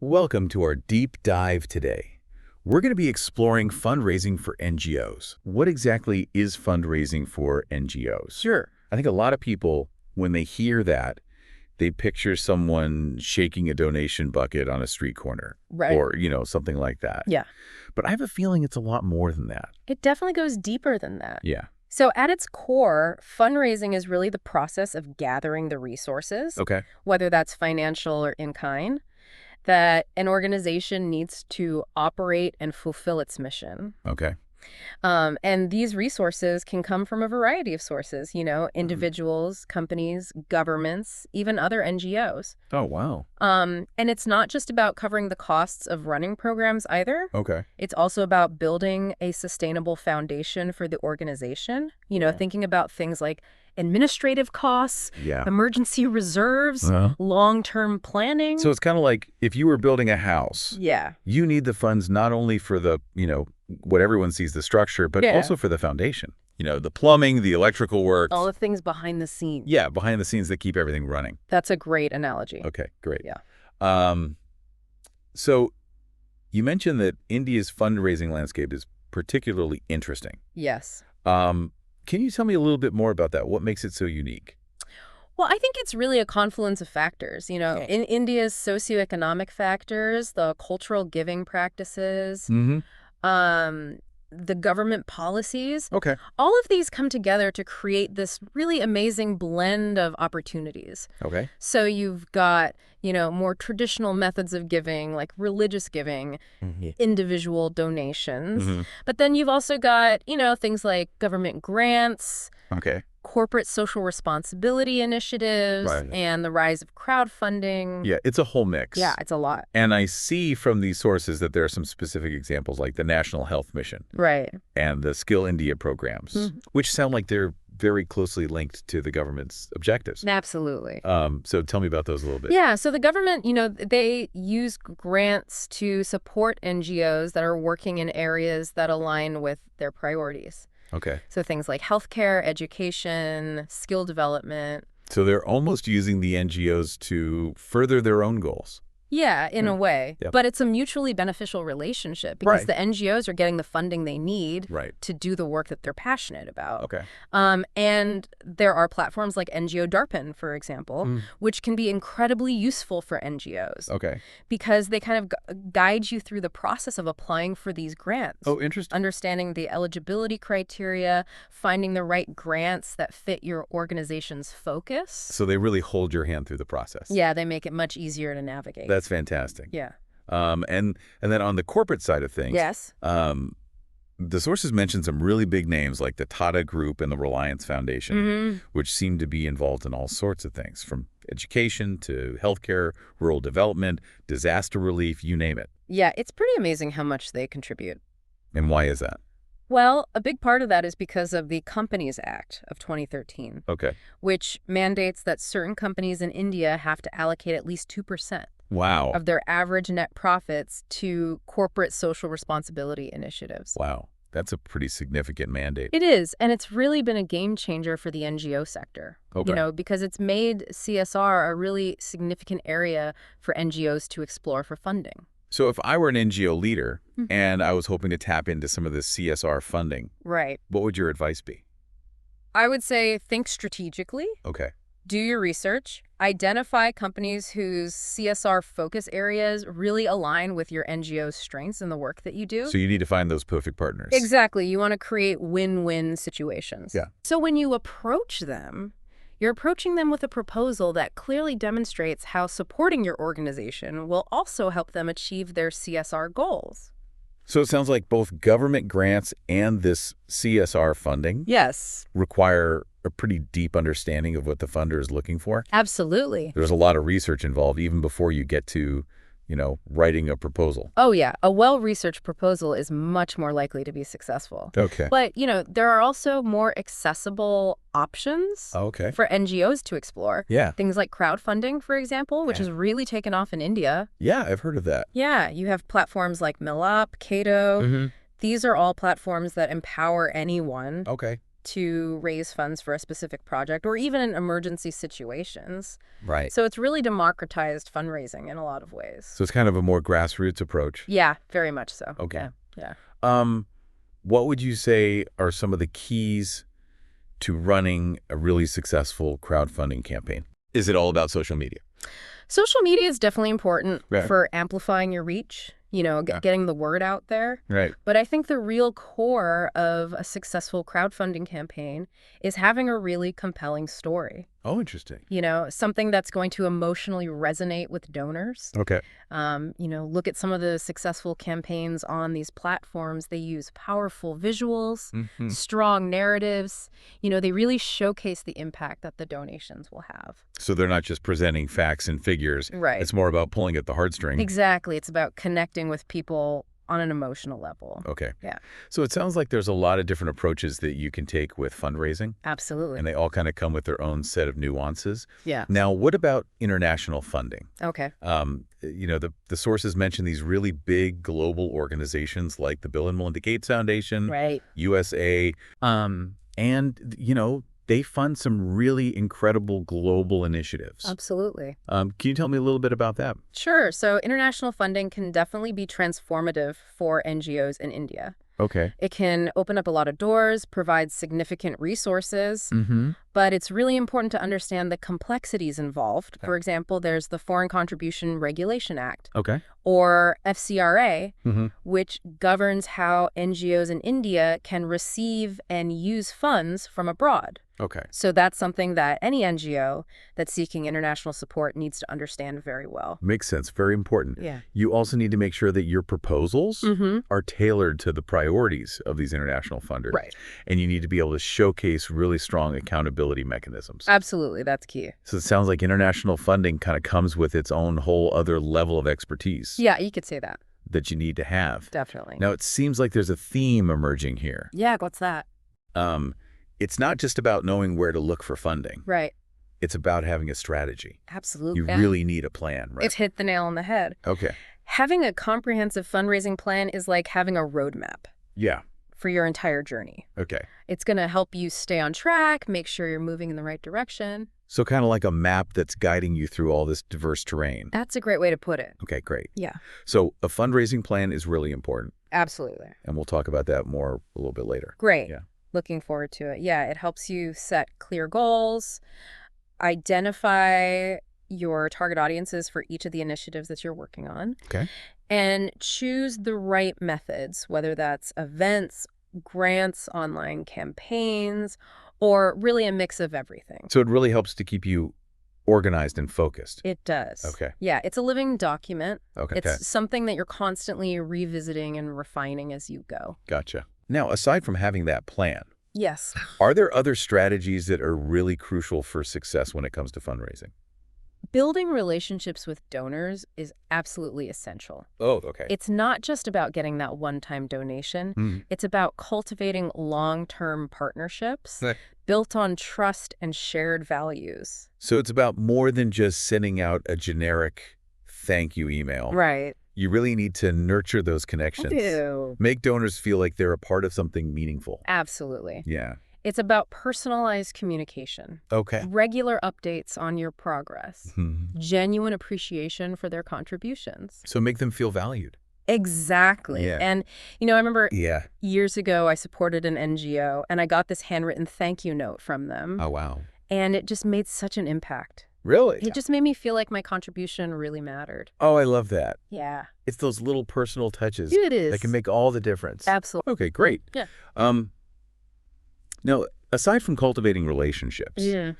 Welcome to our deep dive today. We're going to be exploring fundraising for NGOs. What exactly is fundraising for NGOs? Sure. I think a lot of people, when they hear that, they picture someone shaking a donation bucket on a street corner. Right. Or, something like that. Yeah. But I have a feeling it's a lot more than that. It definitely goes deeper than that. Yeah. So at its core, fundraising is really the process of gathering the resources, Okay. whether that's financial or in kind, that an organization needs to operate and fulfill its mission. Okay. And these resources can come from a variety of sources, individuals, companies, governments, even other NGOs. Oh, wow. And it's not just about covering the costs of running programs either. Okay. It's also about building a sustainable foundation for the organization, thinking about things like administrative costs, Yeah. emergency reserves, Uh-huh. long-term planning. So it's kind of like if you were building a house, Yeah. you need the funds not only for the, what everyone sees the structure, but Yeah. also for the foundation. The plumbing, the electrical work. All the things behind the scenes. Yeah, behind the scenes that keep everything running. That's a great analogy. Okay, great. Yeah. So you mentioned that India's fundraising landscape is particularly interesting. Yes. Can you tell me a little bit more about that? What makes it so unique? Well, I think it's really a confluence of factors. In India's socioeconomic factors, the cultural giving practices, the government policies. Okay. All of these come together to create this really amazing blend of opportunities. Okay. So you've got, more traditional methods of giving, like religious giving, individual donations. But then you've also got, things like government grants, Okay. corporate social responsibility initiatives, Right. and the rise of crowdfunding. Yeah, it's a whole mix. Yeah, it's a lot. And I see from these sources that there are some specific examples like the National Health Mission Right. and the Skill India programs, which sound like they're very closely linked to the government's objectives. Absolutely. So tell me about those a little bit. Yeah, so the government, they use grants to support NGOs that are working in areas that align with their priorities. Okay. So things like healthcare, education, skill development. So they're almost using the NGOs to further their own goals. Yeah, in a way. Yep. But it's a mutually beneficial relationship because Right. the NGOs are getting the funding they need Right. to do the work that they're passionate about. Okay. And there are platforms like NGO Darpan, for example, which can be incredibly useful for NGOs Okay. because they kind of guide you through the process of applying for these grants. Oh, interesting. Understanding the eligibility criteria, finding the right grants that fit your organization's focus. So they really hold your hand through the process. Yeah, they make it much easier to navigate. That's fantastic. Yeah. And then on the corporate side of things, Yes. the sources mentioned some really big names like the Tata Group and the Reliance Foundation, which seem to be involved in all sorts of things, from education to healthcare, rural development, disaster relief, you name it. Yeah, it's pretty amazing how much they contribute. And why is that? Well, a big part of that is because of the Companies Act of 2013, Okay. which mandates that certain companies in India have to allocate at least 2% Wow. of their average net profits to corporate social responsibility initiatives. Wow. That's a pretty significant mandate. It is, and it's really been a game changer for the NGO sector, Okay. because it's made CSR a really significant area for NGOs to explore for funding. So if I were an NGO leader and I was hoping to tap into some of this CSR funding, Right. what would your advice be? I would say think strategically. Okay. Do your research, identify companies whose CSR focus areas really align with your NGO's strengths in the work that you do. So you need to find those perfect partners. Exactly. You want to create win-win situations. Yeah. So when you approach them, you're approaching them with a proposal that clearly demonstrates how supporting your organization will also help them achieve their CSR goals. So it sounds like both government grants and this CSR funding Yes, require a pretty deep understanding of what the funder is looking for. absolutely. There's a lot of research involved even before you get to, writing a proposal. Oh, yeah. A well-researched proposal is much more likely to be successful. Okay. But, there are also more accessible options Okay. for NGOs to explore. Yeah. Things like crowdfunding, for example, which has really taken off in India. Yeah, I've heard of that. Yeah, you have platforms like Millup, Cato. Mm-hmm. These are all platforms that empower anyone Okay. to raise funds for a specific project or even in emergency situations. Right. So it's really democratized fundraising in a lot of ways. So it's kind of a more grassroots approach. Yeah, very much so. Okay. Yeah. What would you say are some of the keys to running a really successful crowdfunding campaign? Is it all about social media? Social media is definitely important Right. for amplifying your reach, getting the word out there. Right. But I think the real core of a successful crowdfunding campaign is having a really compelling story. Oh, interesting. Something that's going to emotionally resonate with donors. Okay. Look at some of the successful campaigns on these platforms. They use powerful visuals, strong narratives. They really showcase the impact that the donations will have. So they're not just presenting facts and figures. Right. It's more about pulling at the heartstrings. Exactly. It's about connecting with people on an emotional level. Okay. Yeah. So it sounds like there's a lot of different approaches that you can take with fundraising. Absolutely. And they all kind of come with their own set of nuances. Yeah. Now, what about international funding? Okay. The sources mention these really big global organizations like the Bill and Melinda Gates Foundation, Right. USA, they fund some really incredible global initiatives. Absolutely. Can you tell me a little bit about that? Sure. So international funding can definitely be transformative for NGOs in India. Okay. It can open up a lot of doors, provide significant resources, Mm-hmm. but it's really important to understand the complexities involved. For example, there's the Foreign Contribution Regulation Act, Okay. or FCRA, Mm-hmm. which governs how NGOs in India can receive and use funds from abroad. Okay. So that's something that any NGO that's seeking international support needs to understand very well. Makes sense. Very important. Yeah. You also need to make sure that your proposals Mm-hmm. are tailored to the priorities of these international funders. Right. And you need to be able to showcase really strong accountability mechanisms. Absolutely. That's key. So it sounds like international funding kind of comes with its own whole other level of expertise Yeah, you could say that. that you need to have. Definitely. Now, it seems like there's a theme emerging here. Yeah, what's that? It's not just about knowing where to look for funding. Right. It's about having a strategy. Absolutely. You really need a plan, right? It's hit the nail on the head. Okay. Having a comprehensive fundraising plan is like having a roadmap Yeah. for your entire journey. Okay. It's going to help you stay on track, make sure you're moving in the right direction. So kind of like a map that's guiding you through all this diverse terrain. That's a great way to put it. Okay, great. Yeah, So a fundraising plan is really important, absolutely. and we'll talk about that more a little bit later. Great. Yeah. Looking forward to it. Yeah, it helps you set clear goals, identify your target audiences for each of the initiatives that you're working on, Okay. and choose the right methods, whether that's events, grants, online campaigns, or really a mix of everything. So it really helps to keep you organized and focused. It does. Okay. Yeah, it's a living document. Okay. It's something that you're constantly revisiting and refining as you go. Gotcha. Now, aside from having that plan, Yes. are there other strategies that are really crucial for success when it comes to fundraising? Building relationships with donors is absolutely essential. Oh, okay. It's not just about getting that one-time donation. Mhm. It's about cultivating long-term partnerships Right. built on trust and shared values. So it's about more than just sending out a generic thank you email. Right. You really need to nurture those connections. Make donors feel like they're a part of something meaningful. Absolutely. Yeah. It's about personalized communication, Okay. regular updates on your progress, Mhm. genuine appreciation for their contributions. So make them feel valued. Exactly. Yeah. And, I remember Yeah. years ago I supported an NGO and I got this handwritten thank you note from them. Oh, wow. And it just made such an impact. Really? It just made me feel like my contribution really mattered. Oh, I love that. Yeah. It's those little personal touches It is. that can make all the difference. Absolutely. Okay, great. Yeah. Now, aside from cultivating relationships, Yeah.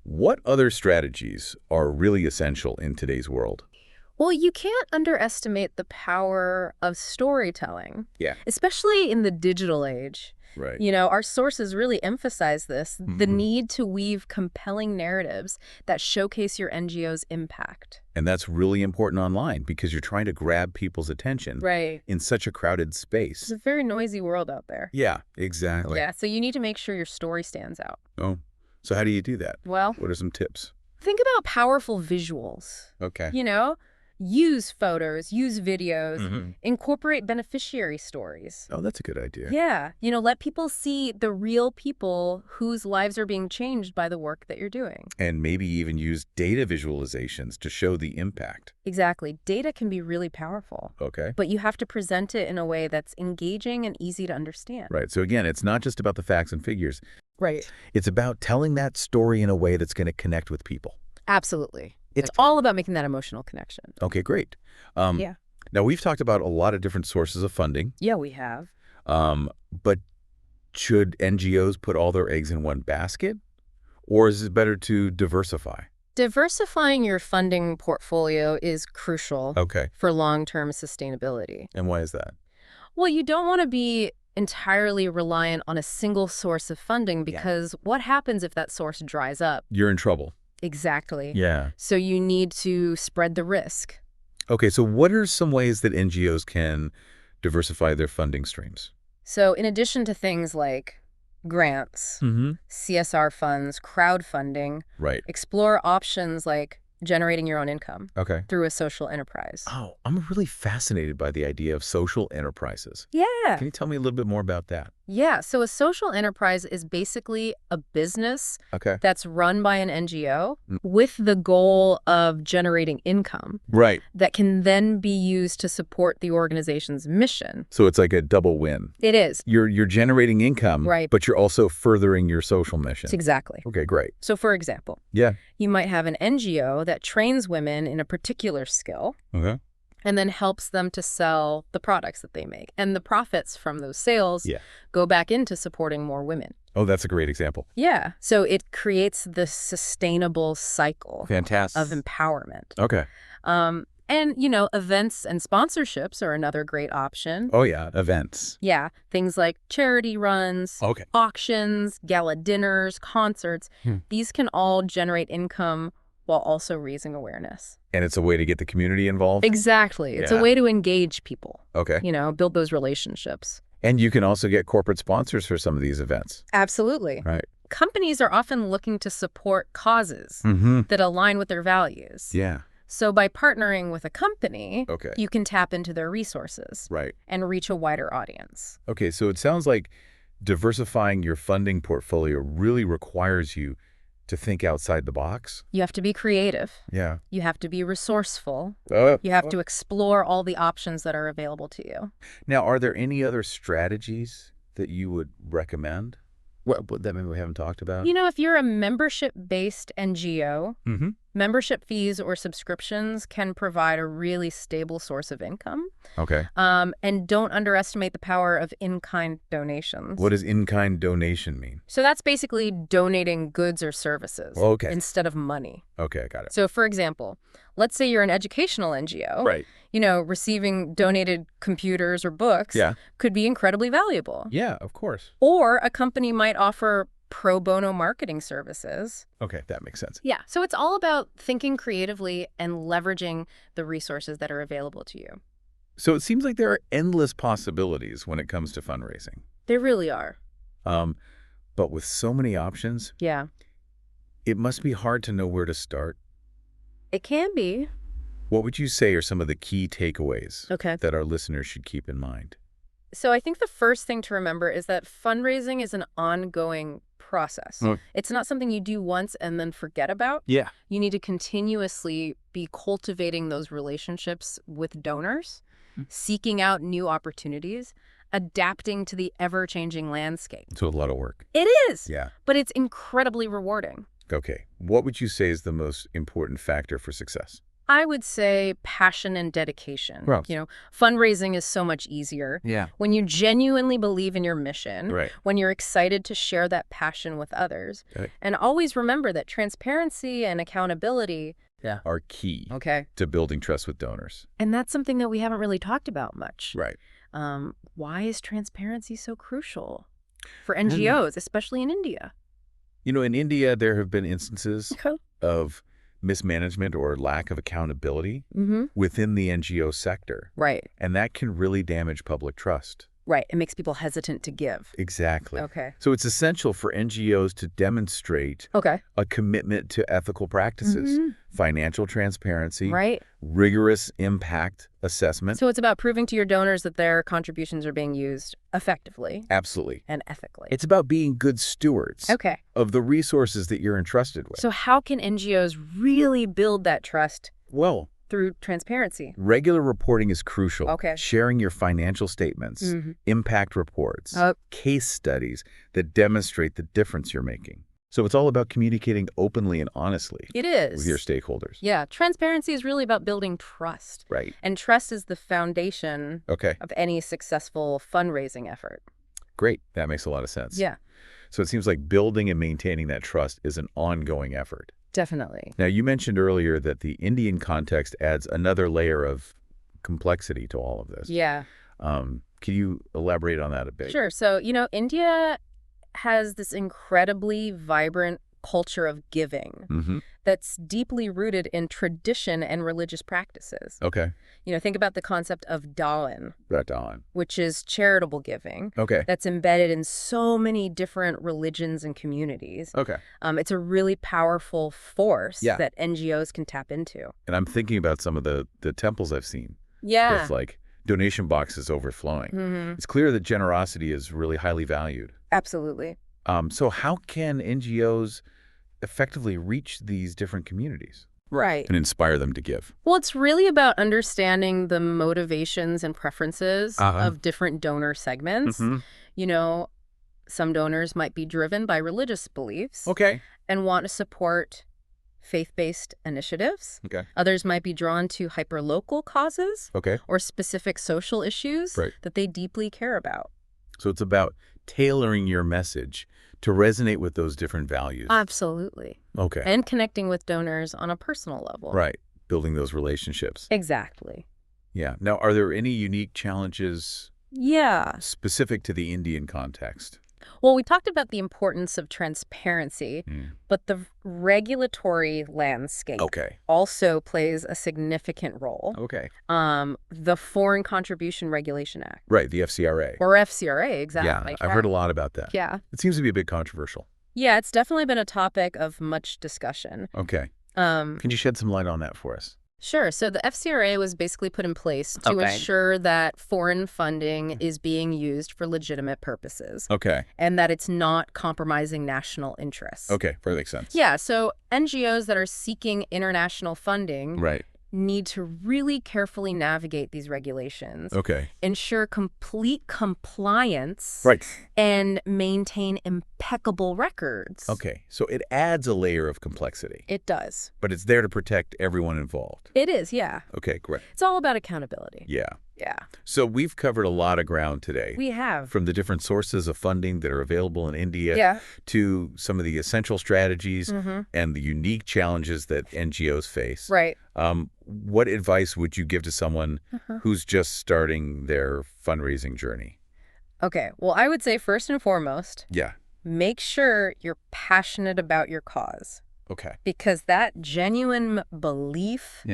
what other strategies are really essential in today's world? Well, you can't underestimate the power of storytelling. Yeah. Especially in the digital age. Right. Our sources really emphasize this, the Mhm. need to weave compelling narratives that showcase your NGO's impact. And that's really important online because you're trying to grab people's attention Right. in such a crowded space. It's a very noisy world out there. Yeah, exactly. Yeah, so you need to make sure your story stands out. Oh, so how do you do that? Well, What are some tips? think about powerful visuals. Okay. Use photos, use videos, incorporate beneficiary stories. Oh, that's a good idea. Yeah. Let people see the real people whose lives are being changed by the work that you're doing. And maybe even use data visualizations to show the impact. Exactly. Data can be really powerful. Okay. But you have to present it in a way that's engaging and easy to understand. Right. So again, it's not just about the facts and figures. Right. It's about telling that story in a way that's going to connect with people. Absolutely. It's all about making that emotional connection. Okay, great. Yeah. Now, we've talked about a lot of different sources of funding. Yeah, we have. But should NGOs put all their eggs in one basket? Or is it better to diversify? Diversifying your funding portfolio is crucial for long-term sustainability. And why is that? Well, you don't want to be entirely reliant on a single source of funding because what happens if that source dries up? You're in trouble. Exactly. Yeah. So you need to spread the risk. Okay, so what are some ways that NGOs can diversify their funding streams? So in addition to things like grants, CSR funds, crowdfunding, explore options like generating your own income through a social enterprise. Oh, I'm really fascinated by the idea of social enterprises. Yeah. Can you tell me a little bit more about that? Yeah. So a social enterprise is basically a business that's run by an NGO with the goal of generating income that can then be used to support the organization's mission. So it's like a double win. It is. You're generating income, but you're also furthering your social mission. Exactly. Okay, great. So for example, you might have an NGO that trains women in a particular skill and then helps them to sell the products that they make. And the profits from those sales go back into supporting more women. Oh, that's a great example. Yeah. So it creates this sustainable cycle of empowerment. Okay. And, events and sponsorships are another great option. Oh, yeah, events. Yeah, things like charity runs, auctions, gala dinners, concerts. These can all generate income while also raising awareness. And it's a way to get the community involved? Exactly. It's a way to engage people. Okay. Build those relationships. And you can also get corporate sponsors for some of these events. Absolutely. Right. Companies are often looking to support causes that align with their values. Yeah. So by partnering with a company, you can tap into their resources and reach a wider audience. Okay, so it sounds like diversifying your funding portfolio really requires you to think outside the box. You have to be creative. Yeah. You have to be resourcement. You have to explore all the options that are available to you. Now, are there any other strategies that you would recommend that maybe we haven't talked about? If you're a membership-based NGO, membership fees or subscriptions can provide a really stable source of income. Okay. And don't underestimate the power of in-kind donations. What does in-kind donation mean? So that's basically donating goods or services instead of money. Okay, got it. So for example, let's say you're an educational NGO. Right. Receiving donated computers or books could be incredibly valuable. Yeah, of course. Or a company might offer pro bono marketing services. Okay, that makes sense. Yeah, so it's all about thinking creatively and leveraging the resources that are available to you. So it seems like there are endless possibilities when it comes to fundraising. There really are. But with so many options, it must be hard to know where to start. It can be. What would you say are some of the key takeaways that our listeners should keep in mind? So I think the first thing to remember is that fundraising is an ongoing process. It's not something you do once and then forget about. Yeah. You need to continuously be cultivating those relationships with donors, seeking out new opportunities, adapting to the ever-changing landscape. It's a lot of work. It is. Yeah. But it's incredibly rewarding. Okay. What would you say is the most important factor for success? I would say passion and dedication. Fundraising is so much easier. When you genuinely believe in your mission, when you're excited to share that passion with others. And always remember that transparency and accountability are key to building trust with donors. And that's something that we haven't really talked about much. Right. Why is transparency so crucial for NGOs, especially in India? In India, there have been instances of mismanagement or lack of accountability within the NGO sector. Right. And that can really damage public trust. Right. It makes people hesitant to give. Exactly. Okay. So it's essential for NGOs to demonstrate a commitment to ethical practices, financial transparency, Right. rigorous impact assessment. So it's about proving to your donors that their contributions are being used effectively Absolutely. and ethically. It's about being good stewards Okay. of the resources that you're entrusted with. So how can NGOs really build that trust Well, through transparency? regular reporting is crucial. Okay. Sharing your financial statements, impact reports, case studies that demonstrate the difference you're making. So it's all about communicating openly and honestly It is. with your stakeholders. Yeah. Transparency is really about building trust. Right. And trust is the foundation Okay. of any successful fundraising effort. Great. That makes a lot of sense. Yeah, So it seems like building and maintaining that trust is an ongoing effort. definitely. Now, you mentioned earlier that the Indian context adds another layer of complexity to all of this. Yeah. Can you elaborate on that a bit? Sure. So, India has this incredibly vibrant culture of giving that's deeply rooted in tradition and religious practices. Okay. Think about the concept of dawan, Right on. which is charitable giving. Okay. That's embedded in so many different religions and communities. Okay. It's a really powerful force Yeah. that NGOs can tap into. And I'm thinking about some of the temples I've seen Yeah. with like donation boxes overflowing. It's clear that generosity is really highly valued. Absolutely. So how can NGOs effectively reach these different communities Right. and inspire them to give? Well, it's really about understanding the motivations and preferences of different donor segments. Some donors might be driven by religious beliefs Okay. and want to support faith-based initiatives. Okay. Others might be drawn to hyperlocal causes Okay. or specific social issues Right. that they deeply care about. So it's about tailoring your message to resonate with those different values. Absolutely. Okay. And connecting with donors on a personal level. Right. Building those relationships. Exactly. Yeah. Now, are there any unique challenges Yeah. specific to the Indian context? Well, we talked about the importance of transparency, but the regulatory landscape also plays a significant role. Okay. The Foreign Contribution Regulation Act. Right, the FCRA. Or FCRA, exactly. Yeah, I've heard a lot about that. Yeah. It seems to be a bit controversial. Yeah, it's definitely been a topic of much discussion. Okay. Can you shed some light on that for us? Sure. So the FCRA was basically put in place to ensure that foreign funding is being used for legitimate purposes. Okay. And that it's not compromising national interests. Okay, that makes sense. Yeah, so NGOs that are seeking international funding need to really carefully navigate these regulations. Okay. Ensure complete compliance. Right. And maintain impeccable records. Okay, so it adds a layer of complexity. It does. But it's there to protect everyone involved. It is, yeah. Okay, great. It's all about accountability. Yeah. Yeah. So we've covered a lot of ground today. We have. From the different sources of funding that are available in India to some of the essential strategies and the unique challenges that NGOs face. Right. What advice would you give to someone who's just starting their fundraising journey? Okay. Well, I would say first and foremost, make sure you're passionate about your cause. Okay. Because that genuine belief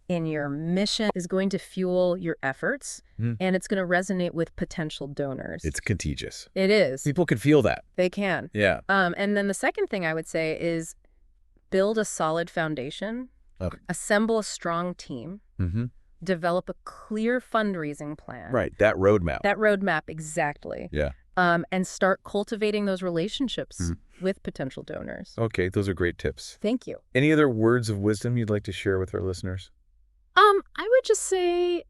in your mission is going to fuel your efforts, and it's going to resonate with potential donors. It's contagious. It is. People can feel that. They can. Yeah. And then the second thing I would say is build a solid foundation, assemble a strong team, develop a clear fundraising plan. Right, that roadmap. That roadmap, exactly. Yeah. And start cultivating those relationships with potential donors. Okay, those are great tips. Thank you. Any other words of wisdom you'd like to share with our listeners? I would just say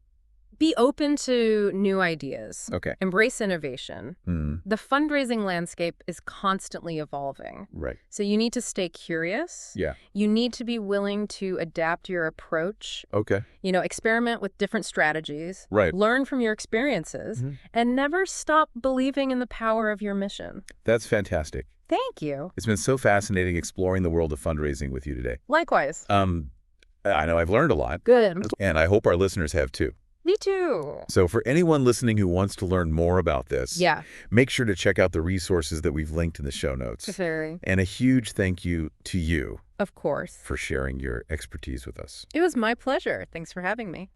be open to new ideas. Okay. Embrace innovation. The fundraising landscape is constantly evolving. Right. So you need to stay curious. Yeah. You need to be willing to adapt your approach. Okay. Experiment with different strategies. Right. Learn from your experiences. And never stop believing in the power of your mission. That's fantastic. Thank you. It's been so fascinating exploring the world of fundraising with you today. Likewise. I know I've learned a lot. Good. And I hope our listeners have too. Me too. So for anyone listening who wants to learn more about this, make sure to check out the resources that we've linked in the show notes. Very. And a huge thank you to you. Of course. For sharing your expertise with us. It was my pleasure. Thanks for having me.